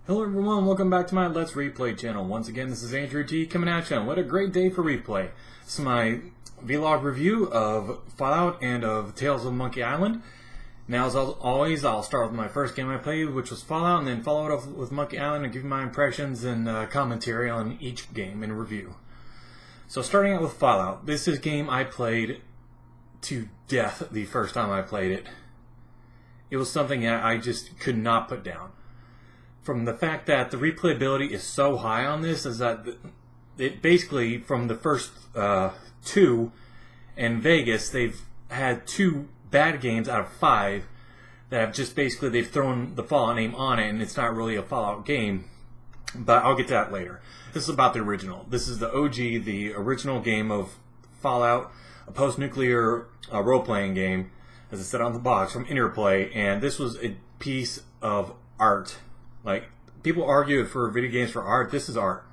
Hello everyone, welcome back to my Let's Replay channel. Once again, this is Andrew T coming at you. What a great day for replay. This is my vlog review of Fallout and of Tales of Monkey Island. Now, as always, I'll start with my first game I played, which was Fallout, and then follow it up with Monkey Island and give you my impressions and commentary on each game in review. So starting out with Fallout, this is a game I played to death the first time I played it. It was something that I just could not put down. From the fact that the replayability is so high on this, is that it basically, from the first two in Vegas, they've had 2 bad games out of 5 that have just basically, they've thrown the Fallout name on it, and it's not really a Fallout game, but I'll get to that later. This is about the original. This is the OG, the original game of Fallout, a post-nuclear role-playing game, as it said on the box, from Interplay, and this was a piece of art. Like, people argue for video games for art. This is art.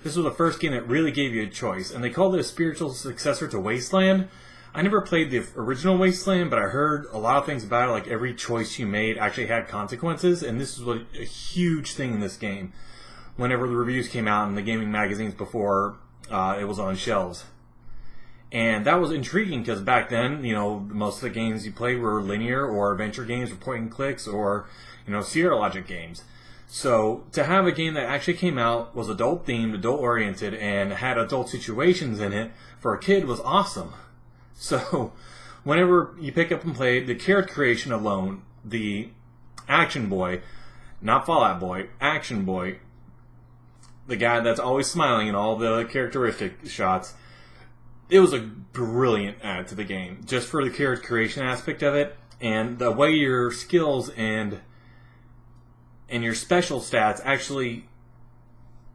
This was the first game that really gave you a choice, and they called it a spiritual successor to Wasteland. I never played the original Wasteland, but I heard a lot of things about it, like every choice you made actually had consequences, and this was a huge thing in this game whenever the reviews came out in the gaming magazines before it was on shelves. And that was intriguing because back then, you know, most of the games you played were linear or adventure games or point and clicks or, you know, Sierra Logic games. So to have a game that actually came out, was adult themed, adult oriented, and had adult situations in it for a kid was awesome. So whenever you pick up and play, the character creation alone, the Action Boy, not Fallout Boy, Action Boy, the guy that's always smiling in all the characteristic shots, it was a brilliant add to the game, just for the character creation aspect of it, and the way your skills and your special stats actually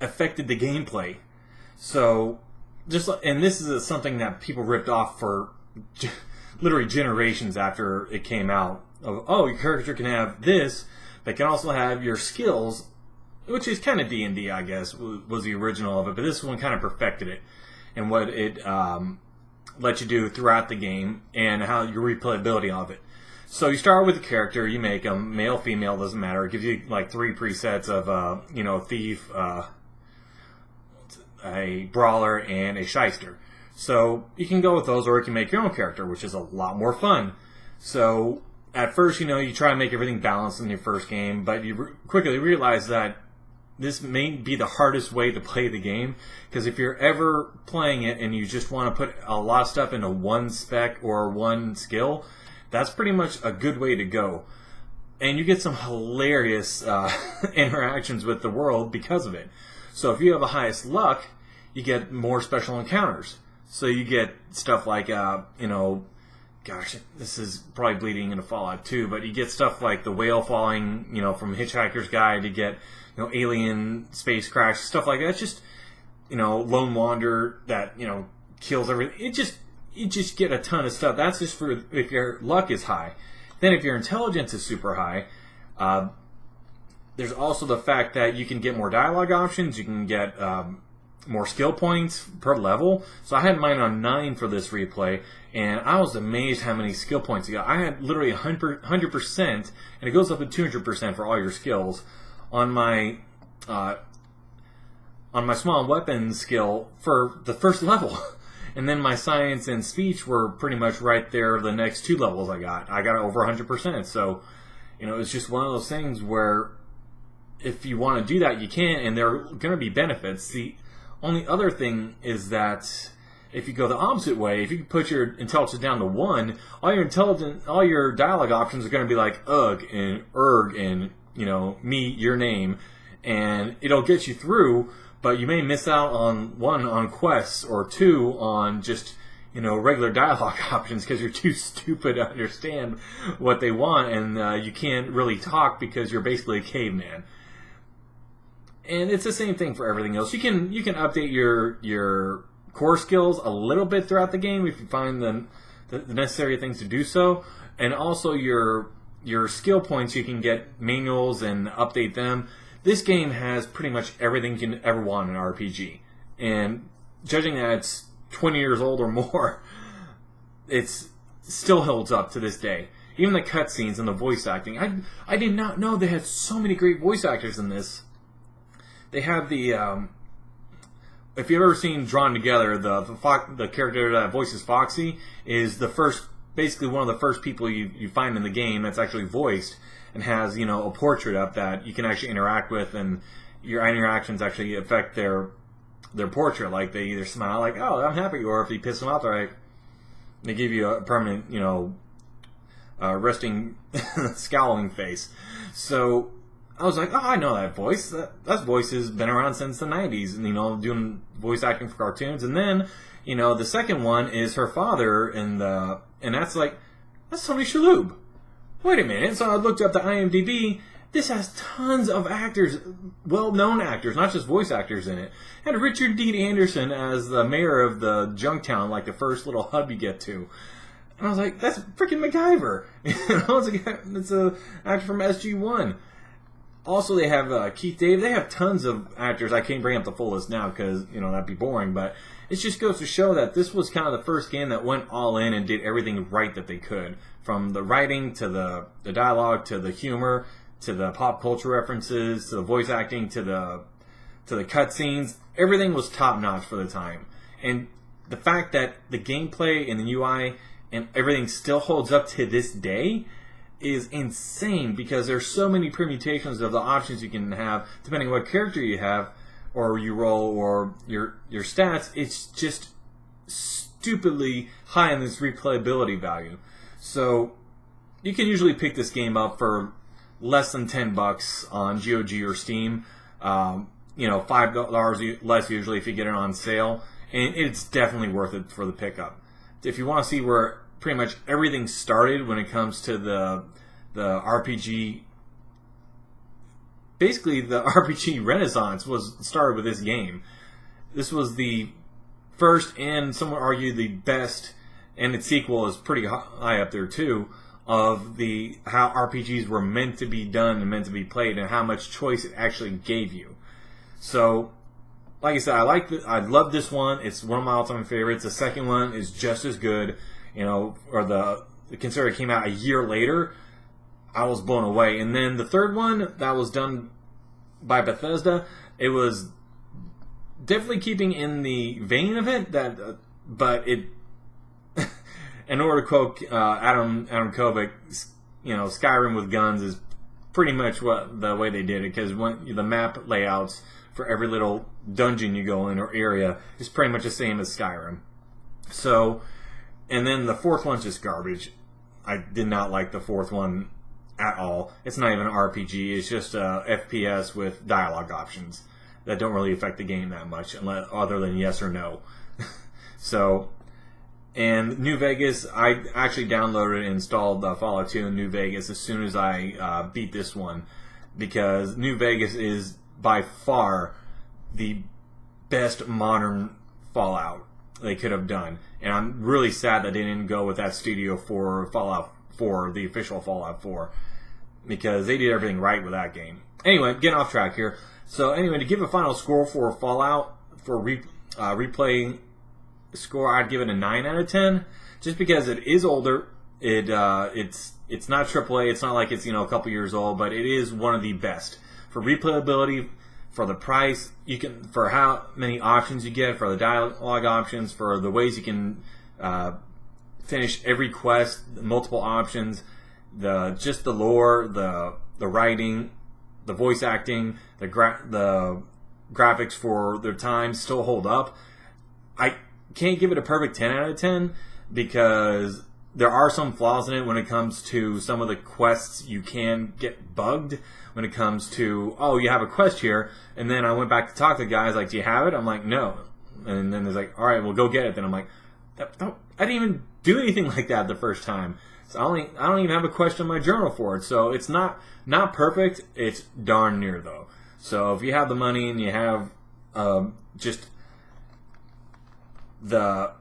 affected the gameplay. So, and this is something that people ripped off for literally generations after it came out. Oh, your character can have this, but can also have your skills, which is kind of D&D, I guess, was the original of it, but this one kind of perfected it. And what it let you do throughout the game, and how your replayability of it. So you start with a character, you make them male, female, doesn't matter. It gives you like 3 presets of you know, a thief, a brawler, and a shyster. So you can go with those, or you can make your own character, which is a lot more fun. So at first, you know, you try and make everything balanced in your first game, but you quickly realize that this may be the hardest way to play the game, because if you're ever playing it and you just want to put a lot of stuff into one spec or one skill, that's pretty much a good way to go. And you get some hilarious interactions with the world because of it. So if you have the highest luck, you get more special encounters. So you get stuff like, you know, gosh, this is probably bleeding into Fallout 2, but you get stuff like the whale falling, you know, from Hitchhiker's Guide, to get, you know, alien space crash, stuff like that. It's just, you know, Lone Wanderer that, you know, kills everything. You just get a ton of stuff. That's just for if your luck is high. Then if your intelligence is super high, there's also the fact that you can get more dialogue options. You can get more skill points per level. So I had mine on 9 for this replay, and I was amazed how many skill points you got. I had literally 100%, and it goes up to 200% for all your skills on my small weapons skill for the first level. And then my science and speech were pretty much right there the next 2 levels I got. I got over 100%. So, you know, it's just one of those things where if you want to do that, you can, and there are going to be benefits. The only other thing is that if you go the opposite way, if you put your intelligence down to 1, all your dialogue options are going to be like ugh and erg and, you know, me, your name, and it'll get you through. But you may miss out on 1 on quests, or 2 on just, you know, regular dialogue options because you're too stupid to understand what they want, and you can't really talk because you're basically a caveman. And it's the same thing for everything else. You can update your core skills a little bit throughout the game if you find the necessary things to do so, and also your skill points. You can get manuals and update them. This game has pretty much everything you can ever want in an RPG. And judging that it's 20 years old or more, it still holds up to this day. even the cutscenes and the voice acting. I did not know they had so many great voice actors in this. They have the if you've ever seen Drawn Together, the character that voices Foxy is basically one of the first people you find in the game that's actually voiced and has a portrait up that you can actually interact with, and your interactions actually affect their portrait. Like they either smile like, "Oh, I'm happy," or if you piss them off, they give you a permanent resting scowling face. So I was like, oh, I know that voice. That voice has been around since the 90s, and doing voice acting for cartoons. And then, the second one is her father, and that's Tony Shalhoub. Wait a minute. So I looked up the IMDb. This has tons of actors, well-known actors, not just voice actors in it. It had Richard Dean Anderson as the mayor of the Junktown, like the first little hub you get to. And I was like, that's freaking MacGyver. It's an actor from SG-1. Also, they have Keith David. They have tons of actors. I can't bring up the full list now because, that'd be boring. But it just goes to show that this was kind of the first game that went all in and did everything right that they could. From the writing to the dialogue to the humor to the pop culture references to the voice acting to the cutscenes. Everything was top-notch for the time. And the fact that the gameplay and the UI and everything still holds up to this day is insane, because there's so many permutations of the options you can have depending on what character you have or you roll or your stats. It's just stupidly high in this replayability value. So you can usually pick this game up for less than $10 on GOG or Steam. $5 less usually if you get it on sale, and it's definitely worth it for the pickup. If you want to see where pretty much everything started when it comes to the RPG, basically the RPG renaissance started with this game. This was the first, and some would argue the best, and its sequel is pretty high up there too, of how RPGs were meant to be done and meant to be played, and how much choice it actually gave you. So, like I said, I love this one. It's one of my all-time favorites. The second one is just as good. Consider it came out a year later. I was blown away. And then the third one that was done by Bethesda, it was definitely keeping in the vein of it. But it, in order to quote Adam Kovac, Skyrim with guns is pretty much the way they did it, because the map layouts for every little dungeon you go in or area is pretty much the same as Skyrim. So, and then the fourth one's just garbage. I did not like the fourth one at all. It's not even an RPG. It's just a FPS with dialogue options that don't really affect the game that much, other than yes or no. So, and New Vegas, I actually downloaded and installed Fallout 2 in New Vegas as soon as I beat this one, because New Vegas is by far the best modern Fallout they could have done. And I'm really sad that they didn't go with that studio for Fallout 4, the official Fallout 4, because they did everything right with that game. Anyway, getting off track here. So anyway, to give a final score for Fallout, for replay score, I'd give it a 9 out of 10, just because it is older. It's not AAA. It's not like it's a couple years old, but it is one of the best for replayability, for the price for how many options you get, for the dialogue options, for the ways you can finish every quest, multiple options, just the lore, the writing, the voice acting, the graphics for their time still hold up. I can't give it a perfect 10 out of 10 because there are some flaws in it when it comes to some of the quests. You can get bugged when it comes to, oh, you have a quest here, and then I went back to talk to the guys, like, do you have it? I'm like, no. And then they're like, all right, well, go get it. Then I'm like, I didn't even do anything like that the first time. So I don't even have a question in my journal for it. So it's not perfect. It's darn near, though. So if you have the money and you have just the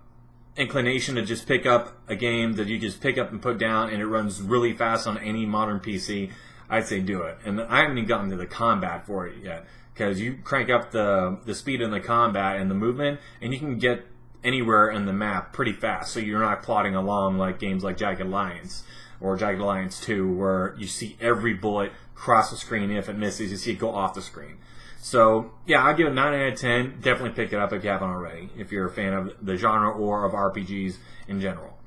inclination to just pick up a game that you just pick up and put down and it runs really fast on any modern PC, I'd say do it. And I haven't even gotten to the combat for it yet, because you crank up the speed in the combat and the movement, and you can get anywhere in the map pretty fast, so you're not plodding along like games like Jagged Alliance or Jagged Alliance 2, where you see every bullet cross the screen. If it misses, you see it go off the screen. So, yeah, I give it a 9 out of 10. Definitely pick it up if you haven't already, if you're a fan of the genre or of RPGs in general.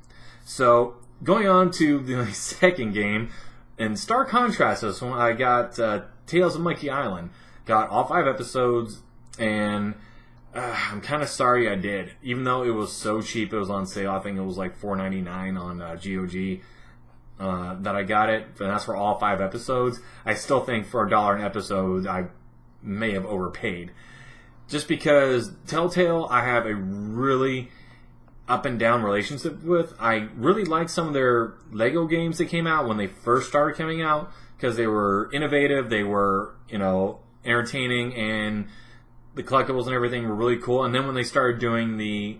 So, going on to the second game, in stark contrast to this one, I got Tales of Monkey Island. Got all 5 episodes, and I'm kind of sorry I did. Even though it was so cheap, it was on sale. I think it was like $4.99 on GOG that I got it. And that's for all 5 episodes. I still think for $1 an episode, I may have overpaid. Just because Telltale, I have a really up and down relationship with. I really like some of their Lego games that came out when they first started coming out, because they were innovative, they were, entertaining, and the collectibles and everything were really cool. And then when they started doing the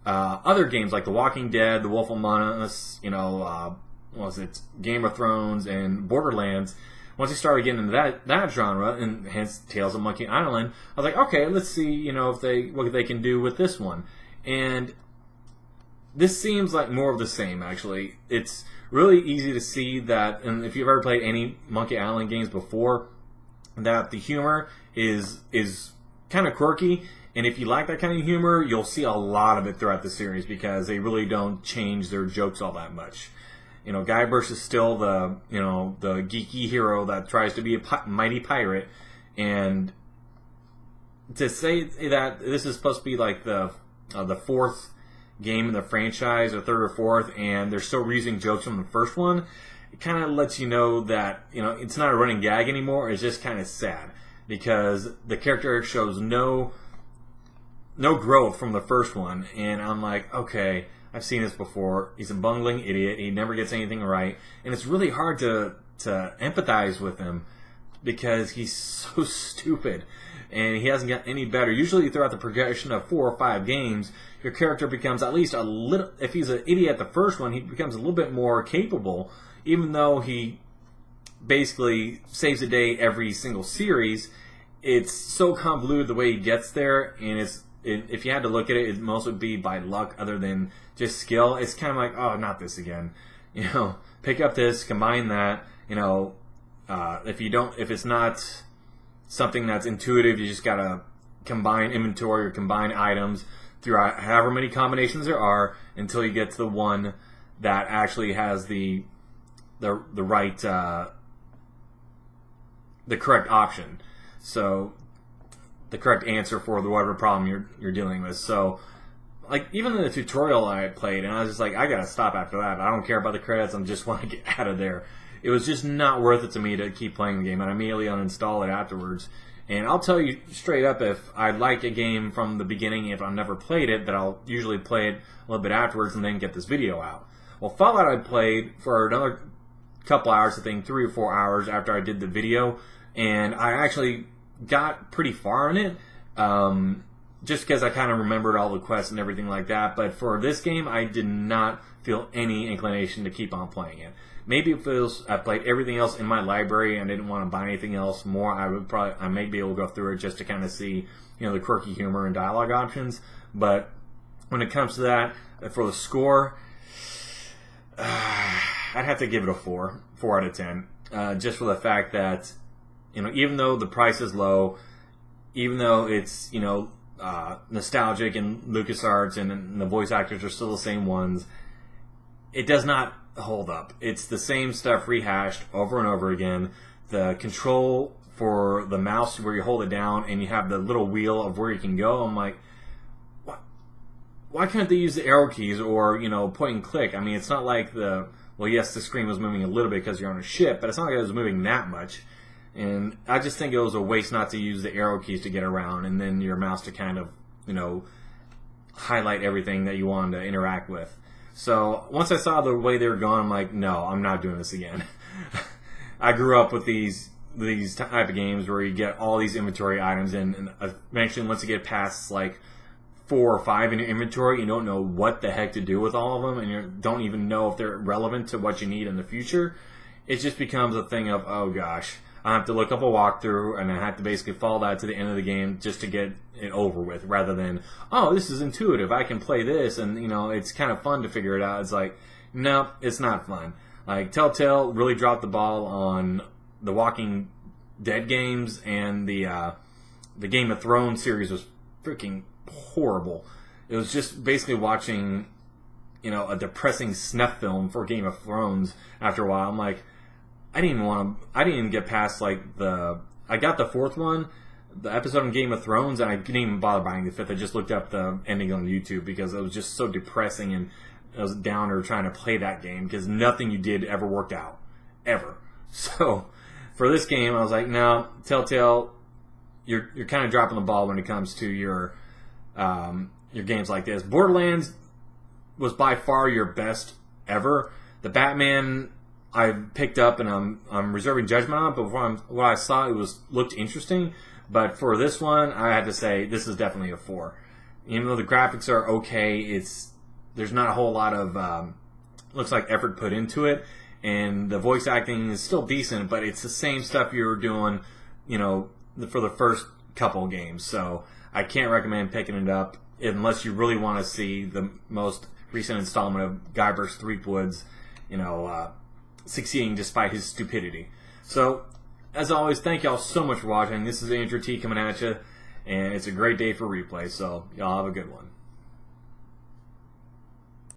other games like The Walking Dead, The Wolf Among Us, what was it, Game of Thrones, and Borderlands, once they started getting into that genre, and hence Tales of Monkey Island, I was like, okay, let's see, what they can do with this one. And this seems like more of the same, actually. It's really easy to see that, and if you've ever played any Monkey Island games before, that the humor is kind of quirky, and if you like that kind of humor, you'll see a lot of it throughout the series, because they really don't change their jokes all that much. Guybrush is still the geeky hero that tries to be a mighty pirate, and to say that this is supposed to be like the 4th game in the franchise, or 3rd or 4th, and they're still reusing jokes from the first one, it kind of lets you know that it's not a running gag anymore. It's just kind of sad, because the character shows no growth from the first one, and I'm like, okay, I've seen this before. He's a bungling idiot. He never gets anything right, and it's really hard to empathize with him, because he's so stupid, and he hasn't got any better. Usually throughout the progression of 4 or 5 games, your character becomes at least a little, if he's an idiot at the first one, he becomes a little bit more capable, even though he basically saves the day every single series. It's so convoluted the way he gets there, and if you had to look at it, it mostly would be by luck other than just skill. It's kind of like, oh, not this again. Pick up this, combine that. If it's not something that's intuitive, you just gotta combine inventory or combine items through however many combinations there are until you get to the one that actually has the right the correct option. So the correct answer for whatever problem you're dealing with. So, like, even in the tutorial I played, and I was just like, I gotta stop after that. I don't care about the credits. I just want to get out of there. It was just not worth it to me to keep playing the game, and I immediately uninstall it afterwards. And I'll tell you straight up, if I like a game from the beginning, if I've never played it, that I'll usually play it a little bit afterwards and then get this video out. Well, Fallout I played for another couple hours, I think 3 or 4 hours after I did the video, and I actually got pretty far in it, just because I kind of remembered all the quests and everything like that. But for this game, I did not feel any inclination to keep on playing it. Maybe if I played everything else in my library and didn't want to buy anything else more, I may be able to go through it just to kind of see, the quirky humor and dialogue options. But when it comes to that, for the score, I'd have to give it a 4 out of 10, just for the fact that, even though the price is low, even though it's, nostalgic and LucasArts and the voice actors are still the same ones, it does not hold up. It's the same stuff rehashed over and over again. The control for the mouse where you hold it down and you have the little wheel of where you can go, I'm like, why can't they use the arrow keys or, point and click? I mean, it's not like well, yes, the screen was moving a little bit because you're on a ship, but it's not like it was moving that much. And I just think it was a waste not to use the arrow keys to get around and then your mouse to kind of, highlight everything that you wanted to interact with. So once I saw the way they were going, I'm like, no, I'm not doing this again. I grew up with these type of games where you get all these inventory items, and eventually once you get past like 4 or 5 in your inventory, you don't know what the heck to do with all of them, and you don't even know if they're relevant to what you need in the future. It just becomes a thing of, oh gosh, I have to look up a walkthrough, and I have to basically follow that to the end of the game just to get it over with, rather than, oh, this is intuitive, I can play this, and it's kind of fun to figure it out. It's like, no, it's not fun. Like, Telltale really dropped the ball on the Walking Dead games, and the Game of Thrones series was freaking horrible. It was just basically watching, a depressing snuff film for Game of Thrones. After a while, I'm like, I didn't even get past I got the fourth one, the episode in Game of Thrones, and I didn't even bother buying the fifth. I just looked up the ending on YouTube because it was just so depressing, and I was a downer trying to play that game because nothing you did ever worked out. Ever. So, for this game, I was like, no, Telltale, you're kind of dropping the ball when it comes to your games like this. Borderlands was by far your best ever. The Batman I picked up and I'm reserving judgment on, but what I saw, looked interesting. But for this one, I had to say this is definitely a 4. Even though the graphics are okay, there's not a whole lot of looks like effort put into it, and the voice acting is still decent, but it's the same stuff you were doing, for the first couple games. So I can't recommend picking it up unless you really want to see the most recent installment of Guybrush Threepwood's, succeeding despite his stupidity. So, as always, thank y'all so much for watching. This is Andrew T coming at you, and it's a great day for replay, so y'all have a good one.